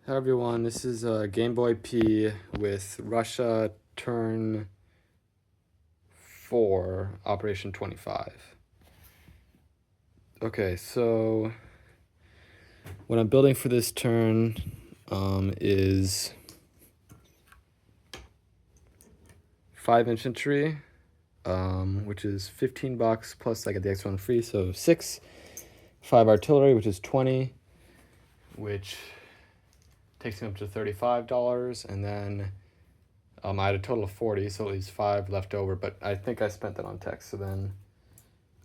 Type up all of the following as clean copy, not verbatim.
Hi everyone, this is Game Boy P with Russia Turn 4, Operation 25. Okay, so what I'm building for this turn is 5 infantry, which is $15 plus I get the extra one free, so 6. 5 artillery, which is 20, which takes me up to $35, and then I had a total of 40, so it leaves 5 left over, but I think I spent that on tech, so then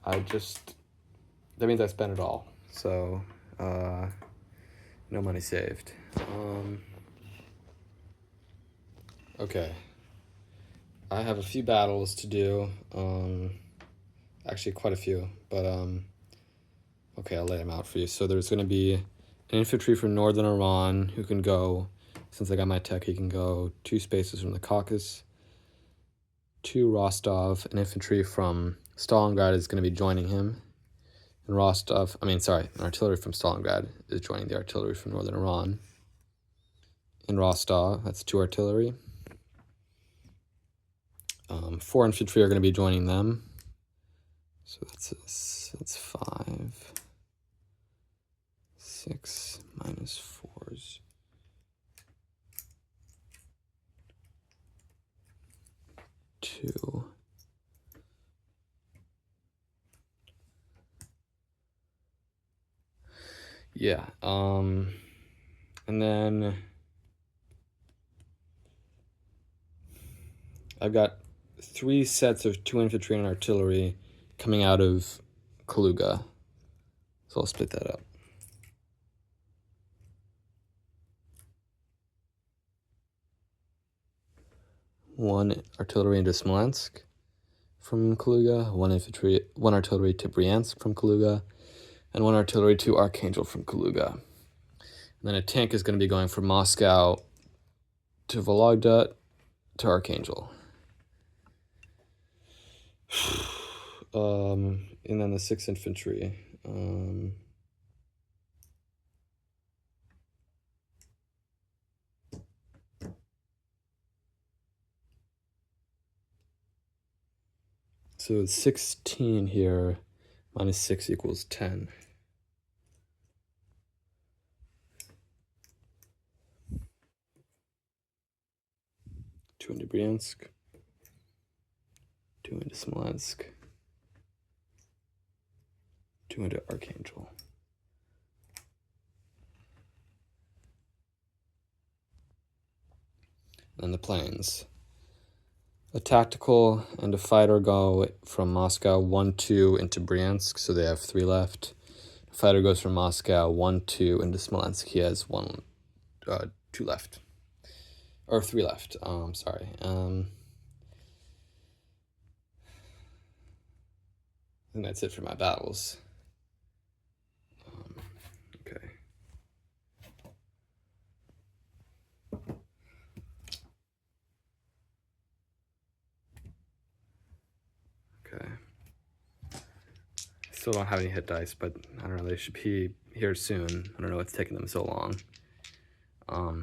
that means I spent it all. So, no money saved. Okay. I have a few battles to do. Actually, quite a few, but, okay, I'll lay them out for you. So there's going to be an infantry from northern Iran who can go, since I got my tech, he can go 2 spaces from the Caucasus to Rostov. An infantry from Stalingrad is going to be joining him. And an artillery from Stalingrad is joining the artillery from northern Iran. In Rostov, that's 2 artillery. 4 infantry are going to be joining them. So that's 5. 6 minus 4s. 2. Yeah, and then I've got 3 sets of 2 infantry and artillery coming out of Kaluga. So I'll split that up. One artillery into Smolensk from Kaluga, 1 artillery to Bryansk from Kaluga, and 1 artillery to Archangel from Kaluga. And then a tank is going to be going from Moscow to Vologda to Archangel. And then the 6 infantry. So it's 16 here, minus 6 equals 10. Two into Bryansk, 2 into Smolensk, 2 into Archangel. And the planes. A tactical and a fighter go from Moscow 1-2 into Bryansk, so they have 3 left. A fighter goes from Moscow 1-2 into Smolensk. He has 2 left, or 3 left. Sorry. I think that's it for my battles. Okay. Okay. Still don't have any hit dice, but I don't know, they should be here soon. I don't know what's taking them so long. All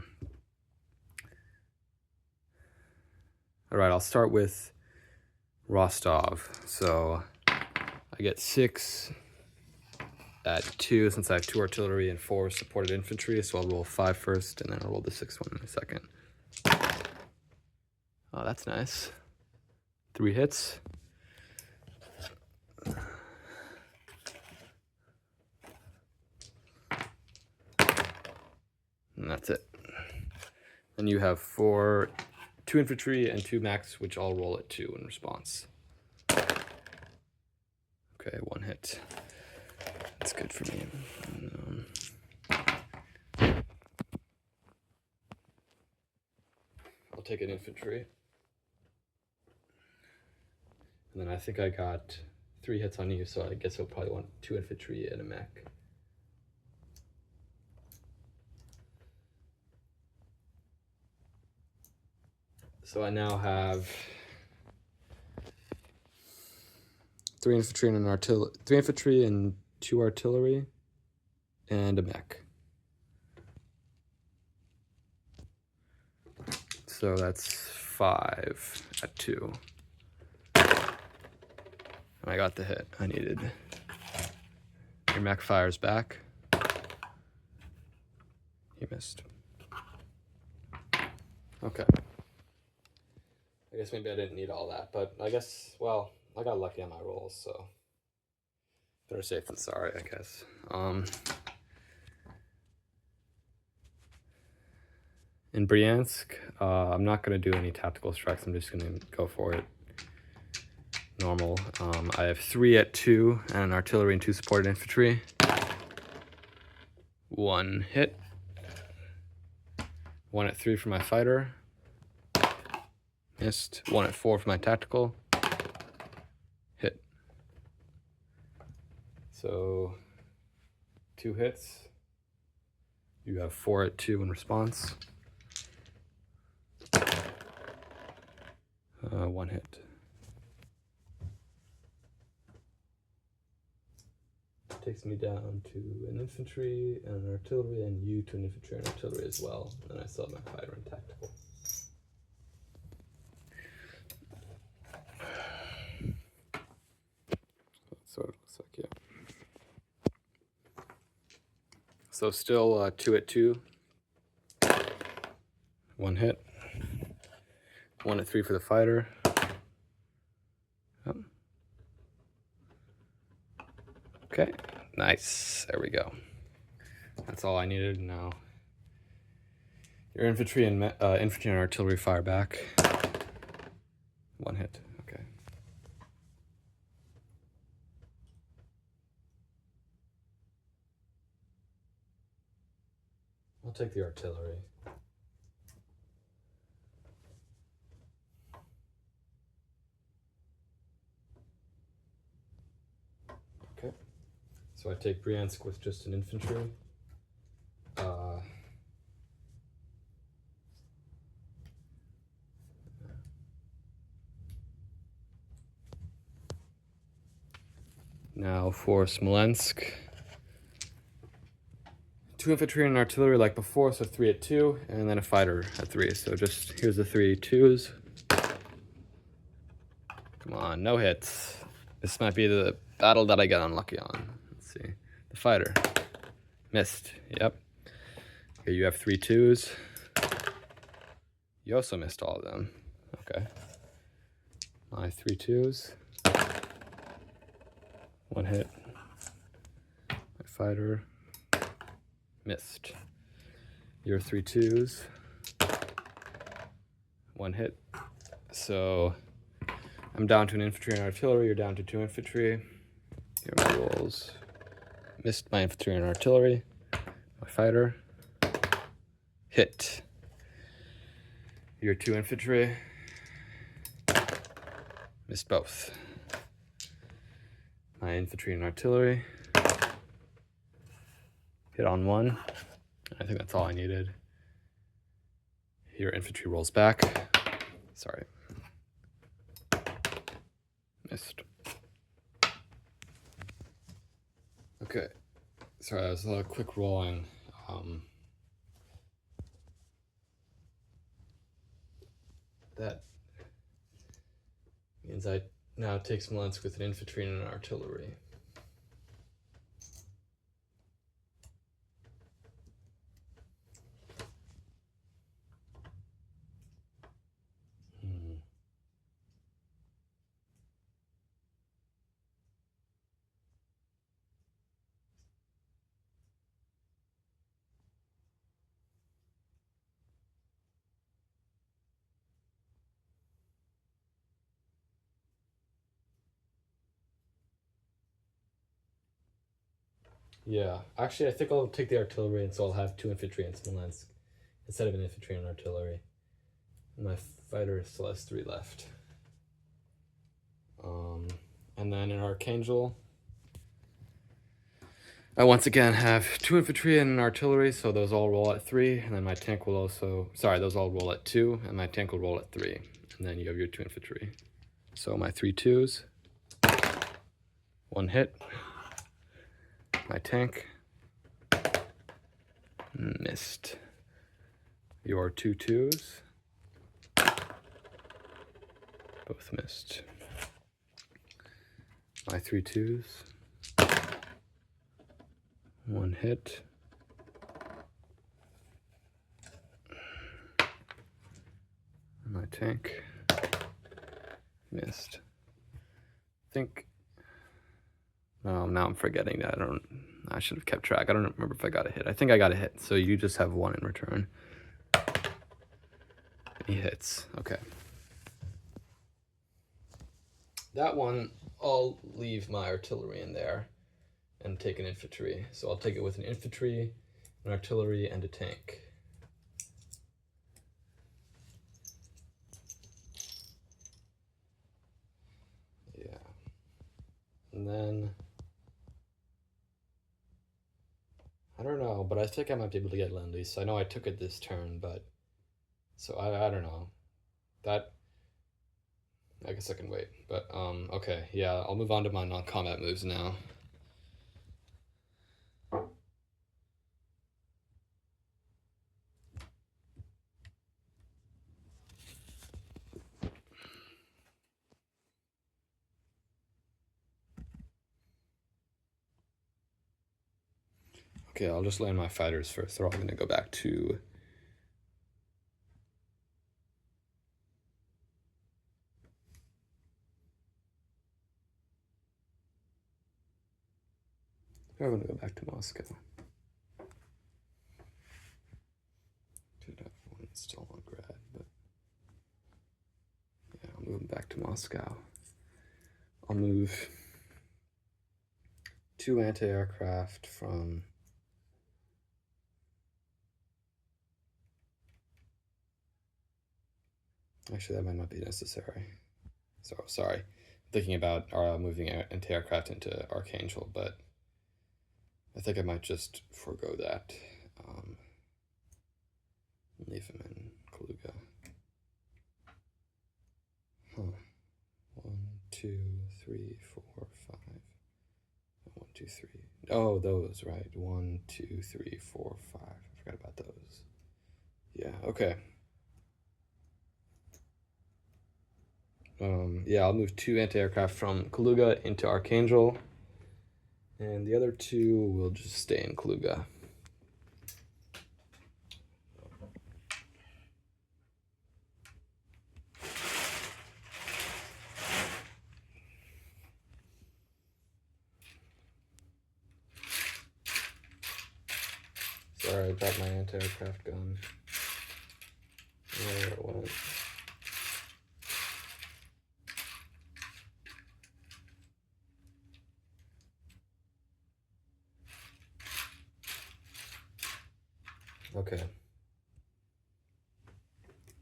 right, I'll start with Rostov. So I get 6 at 2 since I have 2 artillery and 4 supported infantry, so I'll roll 5 first, and then I'll roll the 6th one in a second. Oh, that's nice. 3 hits. And that's it. And you have 2 infantry and 2 max, which I'll roll at 2 in response. Okay, 1 hit. That's good for me. I'll take an infantry. And then I think I got 3 hits on you, so I guess I'll probably want 2 infantry and a mech. So I now have 3 infantry and 3 infantry and 2 artillery, and a mech. So that's 5 at 2. And I got the hit I needed. Your mech fires back. You missed. Okay. I guess maybe I didn't need all that, but I guess, well, I got lucky on my rolls, so better safe than sorry, I guess. In Bryansk, I'm not going to do any tactical strikes. I'm just going to go for it normal. I have 3 at 2 and artillery and 2 supported infantry. 1 hit. 1 at 3 for my fighter. Missed. 1 at 4 for my tactical. Hit. So 2 hits. You have 4 at 2 in response. 1 hit. Takes me down to an infantry and an artillery, and you to an infantry and artillery as well. And then I still have my fighter and tactical. That's what it looks like, yeah. So still 2 at 2. 1 hit. 1 at 3 for the fighter. Oh. Okay, nice. There we go. That's all I needed now. Your infantry and artillery fire back. 1 hit. Okay. I'll take the artillery. Okay. So I take Bryansk with just an infantry. Now for Smolensk. 2 infantry and artillery like before, so 3 at 2, and then a fighter at 3. So just, here's the 3 2s. Come on, no hits. This might be the battle that I get unlucky on. Let's see. The fighter. Missed. Yep. Okay, you have 3 2s. You also missed all of them. Okay. My 3 2s. 1 hit. My fighter. Missed. Your 3 2s. 1 hit. So I'm down to an infantry and artillery. You're down to 2 infantry. Here are my rolls. Missed my infantry and artillery. My fighter. Hit. Your 2 infantry. Missed both. My infantry and artillery. Hit on 1. I think that's all I needed. Your infantry rolls back. Sorry. Missed. Okay. Sorry, that was a quick rolling. That means I now take Smolensk with an infantry and an artillery. Yeah, actually I think I'll take the artillery, and so I'll have 2 infantry in Smolensk instead of an infantry and artillery. And my fighter still has 3 left. And then in Archangel, I once again have 2 infantry and an artillery, so those all roll at 3, and then my tank will also, sorry, those all roll at 2, and my tank will roll at 3, and then you have your 2 infantry. So my 3 2s, 1 hit, my tank, missed. Your 2 2s, Both missed. My 3 twos. 1 hit. My tank missed. I think. Oh, now I'm forgetting that. I should have kept track. I don't remember if I got a hit. I think I got a hit. So you just have 1 in return. He hits. Okay. That one, I'll leave my artillery in there and take an infantry. So I'll take it with an infantry, an artillery, and a tank. Yeah. And then, I don't know, but I think I might be able to get Lend-Lease. I know I took it this turn, but, so I don't know. That, I guess I can wait, but okay, yeah, I'll move on to my non-combat moves now. Okay, I'll just land my fighters first. They're all gonna go back to I'm gonna go back to Moscow. Could have one still on grad, but yeah, I'm moving back to Moscow. I'll move 2 anti-aircraft from actually that might not be necessary. So sorry. I'm thinking about moving anti-aircraft into Archangel, but I think I might just forego that. Leave him in Kaluga. Huh. 1, 2, 3, 4, 5. 1, 2, 3. Oh, those, right. 1, 2, 3, 4, 5. I forgot about those. Yeah, okay. Yeah, I'll move 2 anti-aircraft from Kaluga into Archangel. And the other 2 will just stay in Kaluga. Sorry, I dropped my anti-aircraft gun. Where it went. Okay.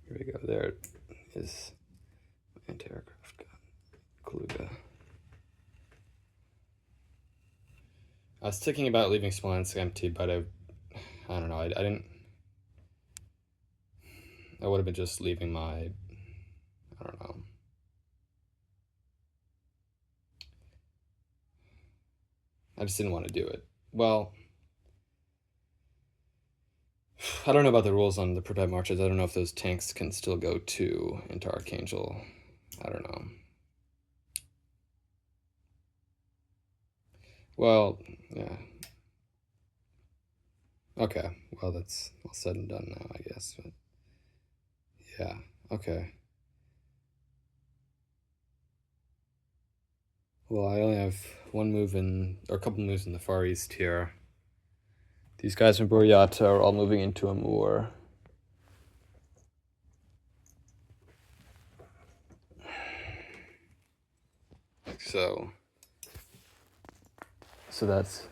Here we go. There is anti-aircraft gun. Kaluga. I was thinking about leaving Smolensk empty, but I don't know. I didn't. I would have been just leaving my. I don't know. I just didn't want to do it. Well, I don't know about the rules on the protect marches. I don't know if those tanks can still go into Archangel. I don't know. Well, yeah. Okay. Well, that's all said and done now, I guess. But yeah. Okay. Well, I only have 1 move or a couple moves in the Far East here. These guys from Buryata are all moving into Amur. So that's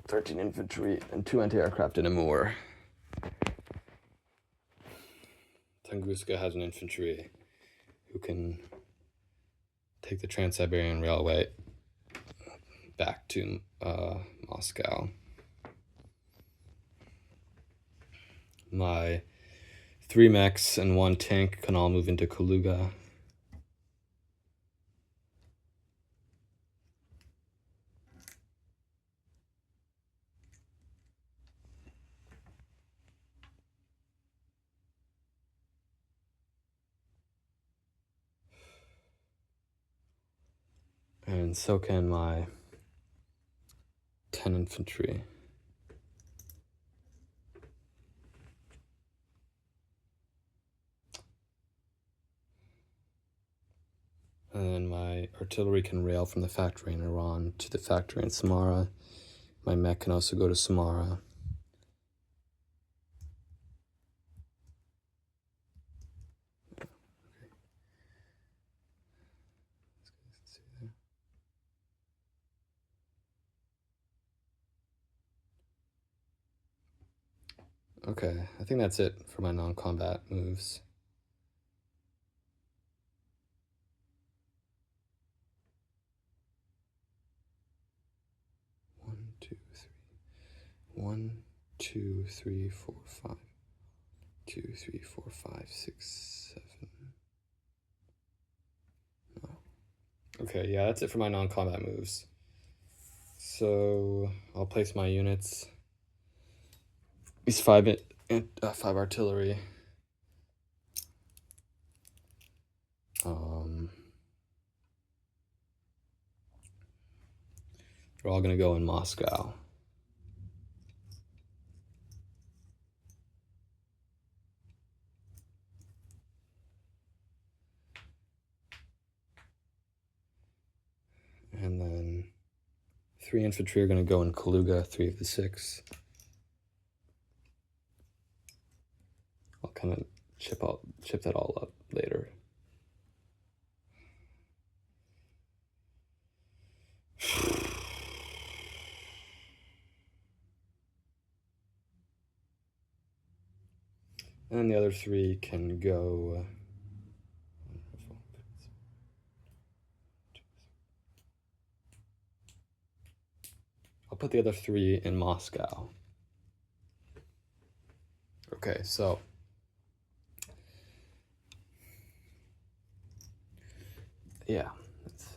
13 infantry and 2 anti-aircraft in Amur. Tunguska has an infantry who can take the Trans-Siberian Railway back to Moscow. My 3 mechs and 1 tank can all move into Kaluga. And so can my 10 infantry. And then my artillery can rail from the factory in Iran to the factory in Samarra. My mech can also go to Samarra. Okay, I think that's it for my non-combat moves. One, two, three, four, five. 2, 3, 4, 5, 6, 7. No. Okay, yeah, that's it for my non-combat moves. So I'll place my units. These 5 artillery. They're all gonna go in Moscow. And then 3 infantry are gonna go in Kaluga, 3 of the 6. I'll kind of chip that all up later. And the other 3 can go. I'll put the other 3 in Moscow. Okay, so yeah, that's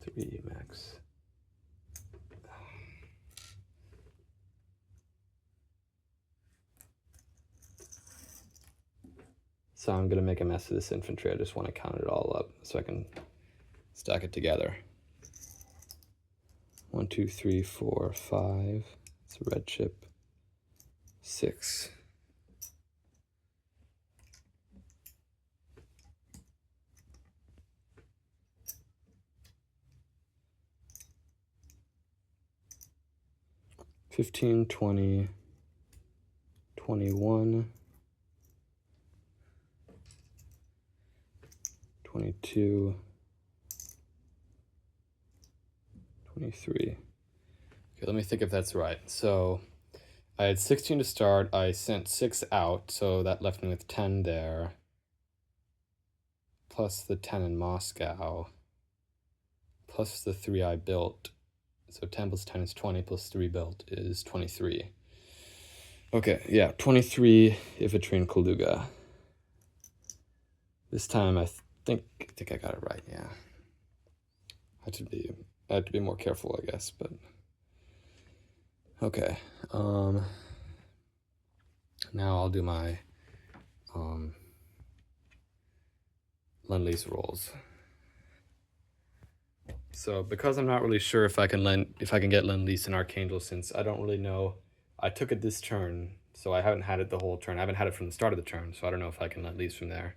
3 max. So I'm gonna make a mess of this infantry. I just want to count it all up so I can stack it together. 1, 2, 3, 4, 5. It's a red chip. 6. $15, $20, $21, $22, $23. Okay, let me think if that's right. So I had 16 to start. I sent 6 out, so that left me with 10 there. Plus the 10 in Moscow. Plus the 3 I built. So 10 plus 10 is 20, plus 3 built is 23. Okay, yeah, 23 infantry in Kaluga. This time I think I got it right, yeah. I had to be more careful, I guess, but okay. Now I'll do my Lend-Lease rolls. So because I'm not really sure if I can get Lend-Lease in Archangel, since I don't really know. I took it this turn, so I haven't had it the whole turn. I haven't had it from the start of the turn, so I don't know if I can Lend-Lease from there.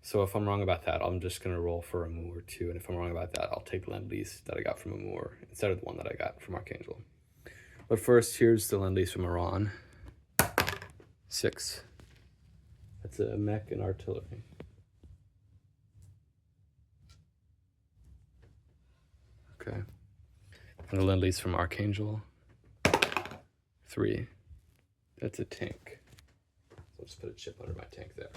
So if I'm wrong about that, I'm just gonna roll for Amur too, and if I'm wrong about that, I'll take the Lend-Lease that I got from Amur instead of the one that I got from Archangel. But first, here's the Lend-Lease from Iran. 6. That's a mech and artillery. Okay. And the Lend-Lease from Archangel. 3. That's a tank. So I'll just put a chip under my tank there.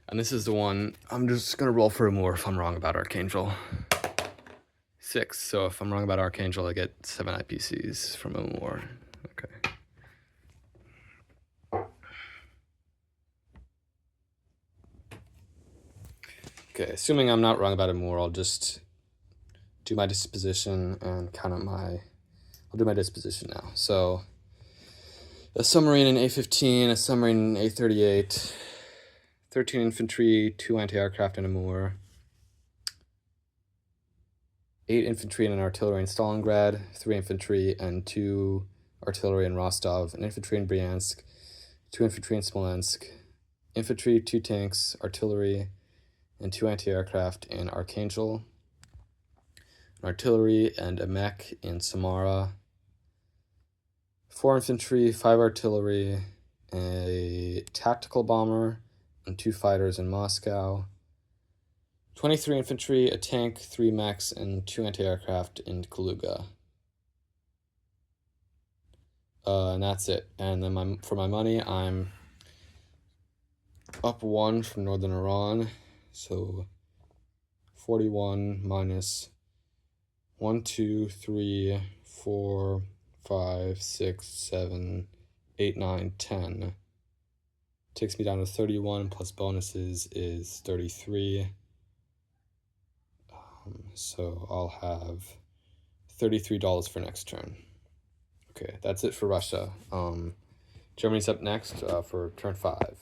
And this is the one, I'm just gonna roll for Amur if I'm wrong about Archangel. 6, so if I'm wrong about Archangel, I get 7 IPCs from Amur. Okay. Okay, assuming I'm not wrong about Amur, I'll just do my disposition and count up I'll do my disposition now. So, a submarine in A-15, a submarine in A-38, 13 infantry, 2 anti-aircraft and a Moor, 8 infantry and an artillery in Stalingrad, 3 infantry and 2 artillery in Rostov, an infantry in Bryansk, 2 infantry in Smolensk, infantry, 2 tanks, artillery, and 2 anti-aircraft in Archangel, an artillery and a mech in Samara, 4 infantry, 5 artillery, a tactical bomber, and 2 fighters in Moscow, 23 infantry, a tank, 3 mechs, and 2 anti-aircraft in Kaluga. And that's it. And then for my money, I'm up 1 from Northern Iran. So 41 minus 1, 2, 3, 4, 5, 6, 7, 8, 9, 10. Takes me down to 31 plus bonuses is 33. So I'll have $33 for next turn. Okay, that's it for Russia. Germany's up next for turn 5.